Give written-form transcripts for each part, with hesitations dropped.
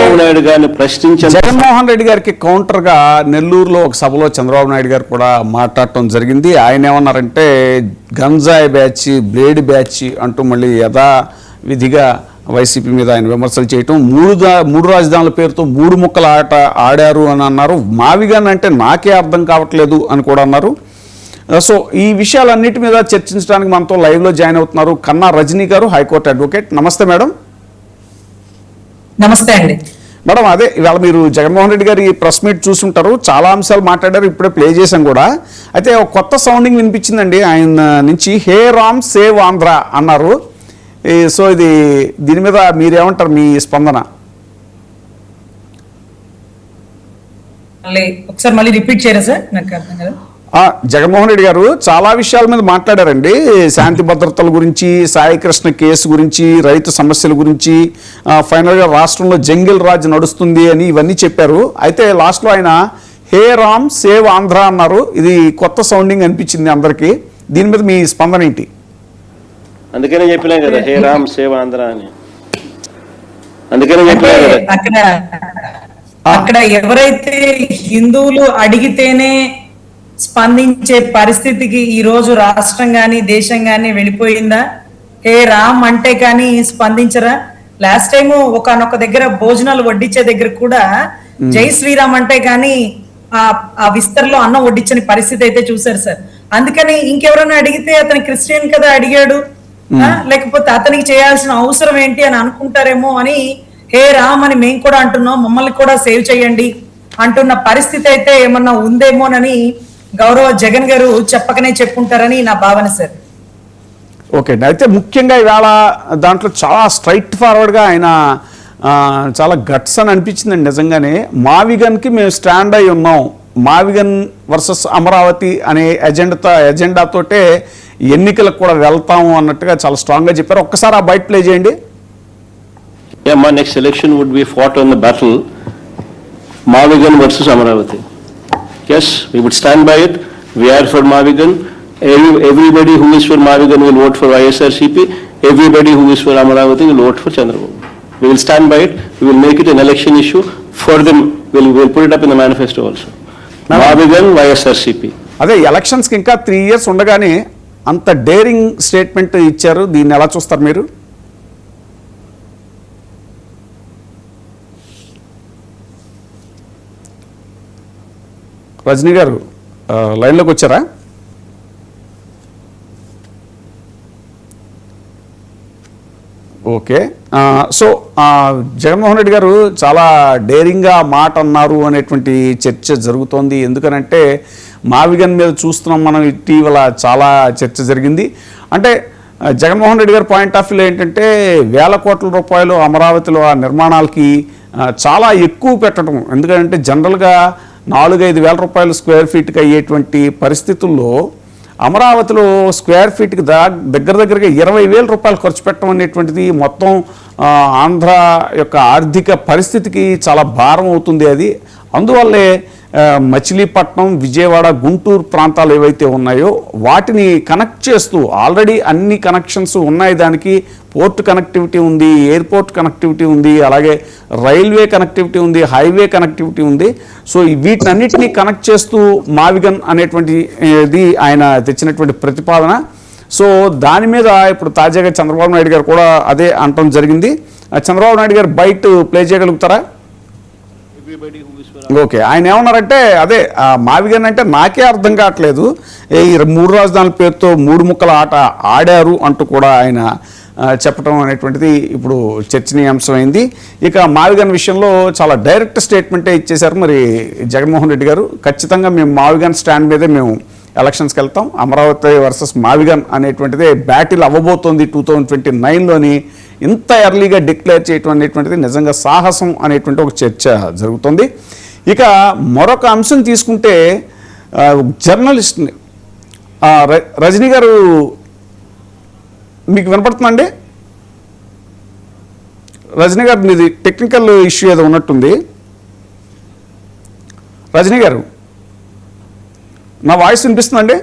చంద్రబాబు నాయుడు గారిని ప్రశ్నించారు. జగన్మోహన్ రెడ్డి గారికి కౌంటర్ గా నెల్లూరులో ఒక సభలో చంద్రబాబు నాయుడు గారు కూడా మాట్లాడటం జరిగింది. ఆయన ఏమన్నారంటే గంజాయి బ్యాచ్, బ్లేడ్ బ్యాచ్ అంటూ మళ్ళీ యథావిధిగా వైసీపీ మీద ఆయన విమర్శలు చేయటం, మూడు రాజధానుల పేరుతో మూడు ముక్కల ఆట ఆడారు అని అన్నారు. మావిగన్ అంటే నాకే అర్థం కావట్లేదు అని కూడా అన్నారు. సో ఈ విషయాలన్నిటి మీద చర్చించడానికి మనతో లైవ్లో జాయిన్ అవుతున్నారు కన్నా రజనీ గారు, హైకోర్టు అడ్వకేట్. నమస్తే మేడం. నమస్తే అండి. మేడం, అదే ఇవాళ మీరు జగన్మోహన్ రెడ్డి గారి ప్రెస్ మీట్ చూసుంటారు, చాలా అంశాలు మాట్లాడారు, ఇప్పుడే ప్లే చేశాం కూడా. అయితే ఒక కొత్త సౌండింగ్ వినిపించిందండి ఆయన నుంచి, హే రామ్ సేవ్ ఆంధ్ర అన్నారు. సో దీని మీద మీరేమంటారు, మీ స్పందన? ఒకసారి మళ్ళీ రిపీట్ చేయరా సార్, నాకు అర్థం కదా. జగన్మోహన్ రెడ్డి గారు చాలా విషయాల మీద మాట్లాడారండి. శాంతి భద్రతల గురించి, సాయికృష్ణ కేసు గురించి, రైతు సమస్యల గురించి, ఫైనల్గా రాష్ట్రంలో జంగిల్ రాజ్ నడుస్తుంది అని ఇవన్నీ చెప్పారు. అయితే లాస్ట్లో ఆయన హే రామ్ సేవ్ ఆంధ్ర అన్నారు. ఇది కొత్త సౌండింగ్ అనిపించింది అందరికీ. దీని మీద మీ స్పందన ఏంటి? అందుకనే చెప్పినాం కదా హే రామ్ సేవ్ ఆంధ్ర అని. అందుకనే చెప్పినాం కదా. అక్కడ ఎవరైతే హిందువులు అడిగితేనే స్పందించే పరిస్థితికి ఈ రోజు రాష్ట్రం గాని దేశం గాని వెళ్ళిపోయిందా? హే రామ్ అంటే కానీ స్పందించరా? లాస్ట్ టైం ఒకనొక దగ్గర భోజనాలు వడ్డించే దగ్గర కూడా జై శ్రీరామ్ అంటే కానీ ఆ విస్తరలో అన్నం వడ్డించని పరిస్థితి అయితే చూసారు సార్. అందుకని ఇంకెవరైనా అడిగితే అతను క్రిస్టియన్ కదా అడిగాడు, లేకపోతే అతనికి చేయాల్సిన అవసరం ఏంటి అని అనుకుంటారేమో అని హే రామ్ అని మేము కూడా అంటున్నాం, మమ్మల్ని కూడా సేవ్ చేయండి అంటున్న పరిస్థితి అయితే ఏమన్నా ఉందేమోనని గౌరవ జగన్ గారు చెప్పకనే చెప్పుంటారని నా భావన సార్. ఓకే, అయితే ముఖ్యంగా ఇవాళ దాంట్లో చాలా స్ట్రైట్ ఫార్వర్డ్గా ఆయన చాలా గట్స్ అని అనిపించిందండి నిజంగానే. మావిగన్కి మేము స్టాండ్ అయి ఉన్నాం, మావిగన్ వర్సెస్ అమరావతి అనే ఎజెండాతోటే ఎన్నికలకు కూడా వెళ్తాము అన్నట్టుగా చాలా స్ట్రాంగ్గా చెప్పారు. ఒక్కసారి ఆ బయట ప్లే చేయండి. My next election would be fought on the battle Mavigan versus Amaravati. Yes, we would stand by it. We are for Mavigan. Everybody who is for Mavigan will vote for YSRCP. Everybody who is for Amaravati will vote for Chandrababu. We will stand by it. We will make it an election issue for them. We'll put it up in the manifesto also. Mavigan, YSRCP. అదే ఎలక్షన్స్కి ఇంకా 3 years ఉండగానే అంత daring statement ఇచ్చారు. దీన్ని ఎలా చూస్తారు మీరు? రజనీ గారు లైన్లోకి వచ్చారా? ఓకే, సో జగన్మోహన్ రెడ్డి గారు చాలా డేరింగ్గా మాట అన్నారు అనేటువంటి చర్చ జరుగుతోంది. ఎందుకనంటే మావిగన్ మీద చూస్తున్నాం మనం, ఇటీవల చాలా చర్చ జరిగింది. అంటే జగన్మోహన్ రెడ్డి గారి పాయింట్ ఆఫ్ వ్యూలో ఏంటంటే వేల కోట్ల రూపాయలు అమరావతిలో ఆ నిర్మాణాలకి చాలా ఎక్కువ పెట్టడం. ఎందుకంటే జనరల్గా 4-5 వేల రూపాయలు స్క్వేర్ ఫీట్కి అయ్యేటువంటి పరిస్థితుల్లో అమరావతిలో స్క్వేర్ ఫీట్కి దగ్గరగా 20,000 రూపాయలు ఖర్చు పెట్టడం అనేటువంటిది మొత్తం ఆంధ్ర యొక్క ఆర్థిక పరిస్థితికి చాలా భారం అవుతుంది. అది అందువల్లే మచిలీపట్నం, విజయవాడ, గుంటూరు ప్రాంతాలు ఏవైతే ఉన్నాయో వాటిని కనెక్ట్ చేస్తూ ఆల్రెడీ అన్ని కనెక్షన్స్ ఉన్నాయి. దానికి పోర్ట్ కనెక్టివిటీ ఉంది, ఎయిర్పోర్ట్ కనెక్టివిటీ ఉంది, అలాగే రైల్వే కనెక్టివిటీ ఉంది, హైవే కనెక్టివిటీ ఉంది. సో వీటినన్నిటినీ కనెక్ట్ చేస్తూ మావిగన్ అనేటువంటిది ఆయన తెచ్చినటువంటి ప్రతిపాదన. సో దాని మీద ఇప్పుడు తాజాగా చంద్రబాబు నాయుడు గారు కూడా అదే అనటం జరిగింది. చంద్రబాబు నాయుడు గారు బయట ప్లే చేయగలుగుతారా? ఓకే, ఆయన ఏమన్నారంటే అదే మావిగన్ అంటే నాకే అర్థం కావట్లేదు, ఈ 3 రాజధానుల పేరుతో 3 ముక్కల ఆట ఆడారు అంటూ కూడా ఆయన చెప్పడం అనేటువంటిది ఇప్పుడు చర్చనీయాంశమైంది. ఇక మావిగన్ విషయంలో చాలా డైరెక్ట్ స్టేట్మెంటే ఇచ్చేశారు మరి జగన్మోహన్ రెడ్డి గారు. ఖచ్చితంగా మేము మావిగన్ స్టాండ్ మీదే మేము ఎలక్షన్స్కి వెళ్తాం, అమరావతి వర్సెస్ మావిగన్ అనేటువంటిదే బ్యాటిల్ అవ్వబోతోంది 2029లోని. ఇంత ఎర్లీగా డిక్లేర్ చేయటం అనేటువంటిది నిజంగా సాహసం అనేటువంటి ఒక చర్చ జరుగుతుంది. ఇక మరొక అంశం తీసుకుంటే జర్నలిస్ట్ని రజనీ గారు, మీకు వినపడుతుందండి? రజనీ గారు మీది టెక్నికల్ ఇష్యూ ఏదో ఉన్నట్టుంది. రజనీ గారు, నా వాయిస్ వినిపిస్తుందండి?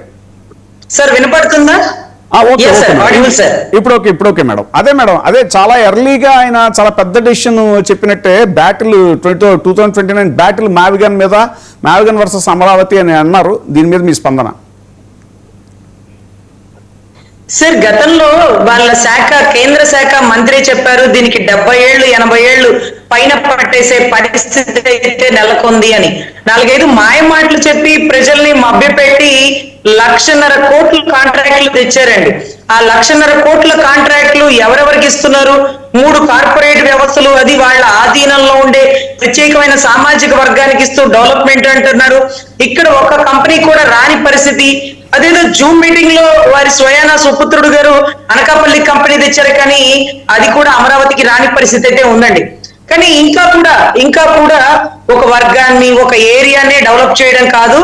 సార్ వినపడుతుందా? Okay Yes, sir. Audible, sir. ఇప్పుడు ఓకే మేడం. అదే చాలా ఎర్లీగా ఆయన చాలా పెద్ద డెసిషన్ చెప్పినట్టే, బ్యాటిల్ 2029 బ్యాటిల్ మావిగన్ వర్సెస్ అమరావతి అని అన్నారు. దీని మీద మీ స్పందన? సార్, గతంలో వాళ్ళ కేంద్ర శాఖ మంత్రి చెప్పారు దీనికి 70 ఏళ్ళు 80 ఏళ్ళు పైన పట్టేసే పరిస్థితి అయితే నెలకొంది అని. 4-5 మాయ మాటలు చెప్పి ప్రజల్ని మభ్యపెట్టి 1,50,000 కోట్ల కాంట్రాక్టులు తెచ్చారండి. ఆ 1,50,000 కోట్ల కాంట్రాక్టులు ఎవరెవరికి ఇస్తున్నారు? 3 కార్పొరేట్ వ్యవస్థలు, అది వాళ్ళ ఆధీనంలో ఉండే ప్రత్యేకమైన సామాజిక వర్గానికి ఇస్తూ డెవలప్మెంట్ అంటున్నారు. ఇక్కడ ఒక కంపెనీ కూడా రాని పరిస్థితి. అదేదో జూమ్ మీటింగ్ లో వారి స్వయాన సుపుత్రుడు గారు అనకాపల్లి కంపెనీ తెచ్చారు, కానీ అది కూడా అమరావతికి రాని పరిస్థితి అయితే ఉందండి. కానీ ఇంకా కూడా ఒక వర్గాన్ని, ఒక ఏరియానే డెవలప్ చేయడం కాదు,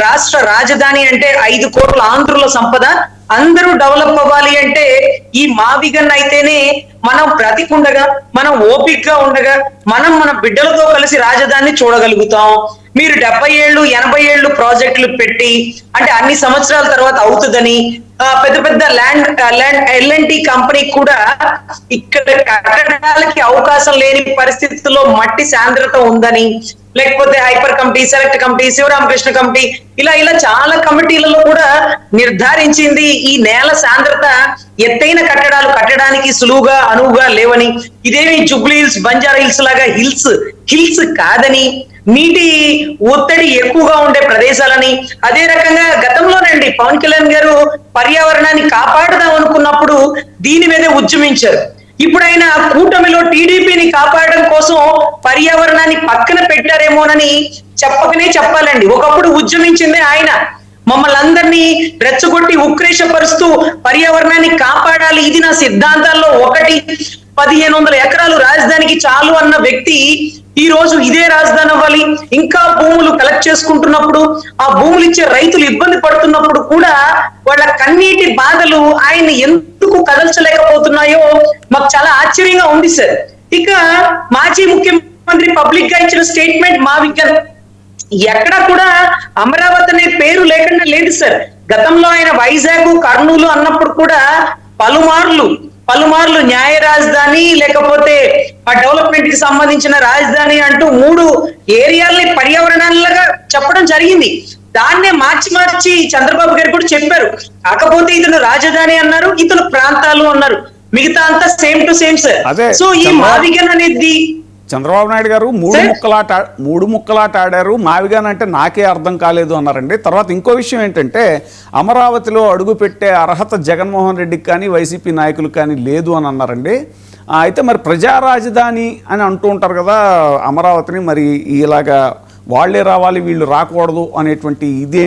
రాష్ట్ర రాజధాని అంటే 5 కోట్ల ఆంధ్రుల సంపద, అందరూ డెవలప్ అవ్వాలి అంటే ఈ మావిగన్ అయితేనే మనం బ్రతికుండగా, మనం ఓపికగా ఉండగా, మన బిడ్డలతో కలిసి రాజధానిని చూడగలుగుతాం. మీరు 70 ఏళ్ళు 80 ఏళ్ళు ప్రాజెక్టులు పెట్టి అంటే అన్ని సంవత్సరాల తర్వాత అవుతుందని పెద్ద L&T కంపెనీ కూడా ఇక్కడ కట్టడాలకి అవకాశం లేని పరిస్థితుల్లో మట్టి సాంద్రత ఉందని, లేకపోతే hyper committee, select committee, Sivaramakrishna committee, ఇలా చాలా కమిటీలలో కూడా నిర్ధారించింది ఈ నేల సాంద్రత ఎత్తైన కట్టడాలు కట్టడానికి సులువుగా అనువుగా లేవని, ఇదేమి జుబ్లీ హిల్స్, బంజారా హిల్స్ లాగా హిల్స్ కాదని, నీటి ఒత్తిడి ఎక్కువగా ఉండే ప్రదేశాలని. అదే రకంగా గతంలోనండి పవన్ కళ్యాణ్ గారు పర్యావరణాన్ని కాపాడదాం అనుకున్నప్పుడు దీని మీదే ఉద్యమించారు. ఇప్పుడు ఆయన కూటమిలో టీడీపీని కాపాడడం కోసం పర్యావరణాన్ని పక్కన పెట్టారేమోనని చెప్పాలండి. ఒకప్పుడు ఉద్యమించిందే ఆయన. మమ్మల్ని అందరినీ రెచ్చగొట్టి ఉక్రేషపరుస్తూ పర్యావరణాన్ని కాపాడాలి, ఇది నా సిద్ధాంతాల్లో ఒకటి, 1500 ఎకరాలు రాజధానికి చాలు అన్న వ్యక్తి ఈ రోజు ఇదే రాజధాని అవ్వాలి, ఇంకా భూములు కలెక్ట్ చేసుకుంటున్నప్పుడు, ఆ భూములు ఇచ్చే రైతులు ఇబ్బంది పడుతున్నప్పుడు కూడా వాళ్ళ కన్నీటి బాధలు ఆయన ఎందుకు కదల్చలేకపోతున్నాయో మాకు చాలా ఆశ్చర్యంగా ఉంది సార్. ఇక మాజీ ముఖ్యమంత్రి పబ్లిక్ గా ఇచ్చిన స్టేట్మెంట్ మావిగన్, ఎక్కడ కూడా అమరావతి అనే పేరు లేకుండా లేదు సార్. గతంలో ఆయన వైజాగ్, కర్నూలు అన్నప్పుడు కూడా పలుమార్లు న్యాయ రాజధాని, లేకపోతే ఆ డెవలప్మెంట్ కి సంబంధించిన రాజధాని అంటూ 3 ఏరియాల్ని పర్యావరణాలుగా చెప్పడం జరిగింది. దాన్నే మార్చి చంద్రబాబు గారు కూడా చెప్పారు. కాకపోతే ఇతను రాజధాని అన్నారు, ఇతను ప్రాంతాలు అన్నారు, మిగతా అంతా same to same sir. So ఈ మావిగన్ అనేది చంద్రబాబు నాయుడు గారు మూడు ముక్కలాట ఆడారు. మావిగన్ అంటే నాకే అర్థం కాలేదు అన్నారండి. తర్వాత ఇంకో విషయం ఏంటంటే, అమరావతిలో అడుగుపెట్టే అర్హత జగన్మోహన్ రెడ్డికి కానీ వైసీపీ నాయకులకు కానీ లేదు అని అన్నారండి. అయితే మరి ప్రజా రాజధాని అని అంటూ ఉంటారు కదా అమరావతిని, మరి ఇలాగా వాళ్ళే రావాలి వీళ్ళు రాకూడదు అనేటువంటి ఇదే